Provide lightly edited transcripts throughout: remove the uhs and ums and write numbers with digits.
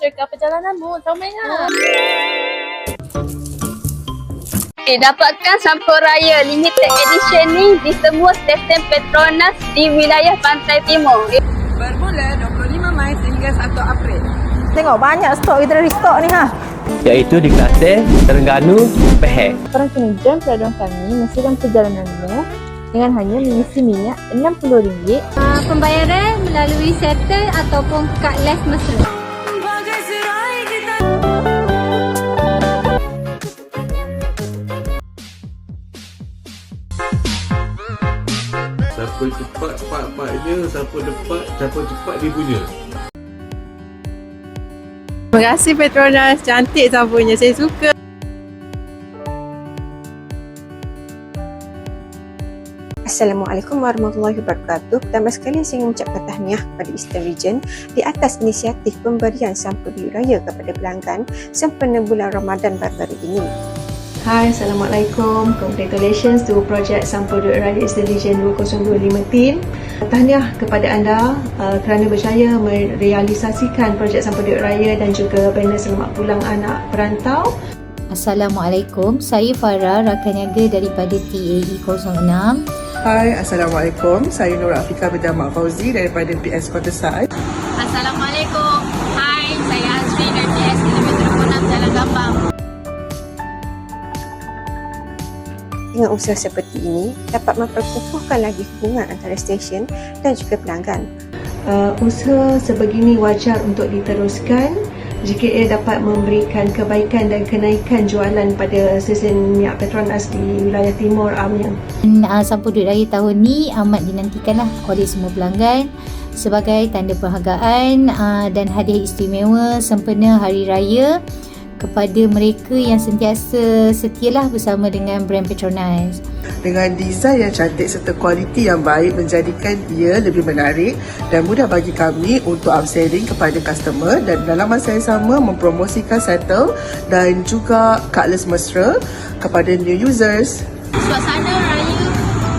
syarikat perjalananmu. Sampainya. Dapatkan sampul raya limited edition ni di semua stesen Petronas di wilayah Pantai Timur. Bermula 25 Mac sehingga 1 April. Tengok banyak stok kita dah restock ni ha. Iaitu di Kelantan, Terengganu, Pahang. Korang kena jam peladuan kami mengisikan perjalananmu dengan hanya mengisi minyak RM60. Pembayaran melalui settle ataupun cardless mesra. Siapa cepat pak dia, siapa cepat dia punya. Terima kasih Petronas, cantik sampulnya, saya suka. Assalamualaikum warahmatullahi wabarakatuh. Pertama sekali saya ingin mengucapkan tahniah kepada Eastern Region di atas inisiatif pemberian sampul duit raya kepada pelanggan sempena bulan Ramadan baru-baru ini. Hai, Assalamualaikum. Congratulations to projek Sampul Duit Raya Eastern Region 2025 team. Tahniah kepada anda kerana berjaya merealisasikan projek Sampul Duit Raya dan juga banner Selamat Pulang Anak Perantau. Assalamualaikum, saya Farah, rakan niaga daripada TAE 06. Hai, Assalamualaikum. Saya Nur Afika bin Mak Fauzi daripada PS Kotasai. Assalamualaikum. Hai, saya Azri dari PS Kilometer 6 Jalan Gambang. Dengan usaha seperti ini dapat memperkukuhkan lagi hubungan antara stesen dan juga pelanggan. Usaha sebegini wajar untuk diteruskan jika ia dapat memberikan kebaikan dan kenaikan jualan pada stesen minyak Petronas di wilayah timur Amnya. Sampul duit raya tahun ni amat dinantikanlah oleh semua pelanggan sebagai tanda penghargaan dan hadiah istimewa sempena Hari Raya kepada mereka yang sentiasa setialah bersama dengan brand Petronas. Dengan desain yang cantik serta kualiti yang baik menjadikan ia lebih menarik dan mudah bagi kami untuk upselling kepada customer dan dalam masa yang sama mempromosikan settle dan juga cardless mesra kepada new users. Suasana raya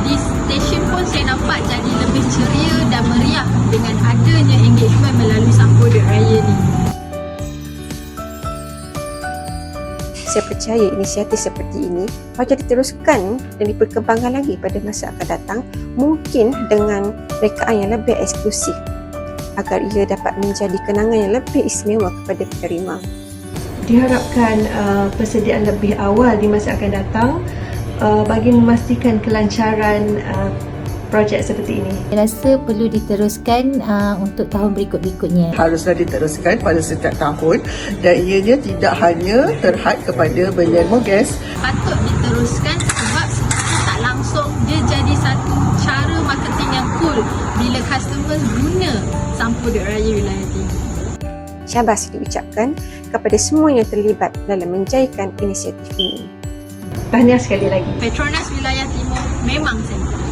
di stesen pun saya nampak jadi lebih ceria dan meriah dengan adanya engagement melalui sampul duit raya ni. Saya percaya inisiatif seperti ini wajar diteruskan dan diperkembangkan lagi pada masa akan datang, mungkin dengan rekaan yang lebih eksklusif agar ia dapat menjadi kenangan yang lebih istimewa kepada penerima. Diharapkan persediaan lebih awal di masa akan datang bagi memastikan kelancaran projek seperti ini. Saya rasa perlu diteruskan untuk tahun berikut-berikutnya. Haruslah diteruskan pada setiap tahun dan ianya tidak hanya terhad kepada belian moges. Patut diteruskan sebab secara tak langsung dia jadi satu cara marketing yang cool bila customer guna sampul duit raya wilayah timur. Syabas diucapkan kepada semua yang terlibat dalam menjayakan inisiatif ini. Tahniah sekali lagi. Petronas wilayah timur memang sempurna.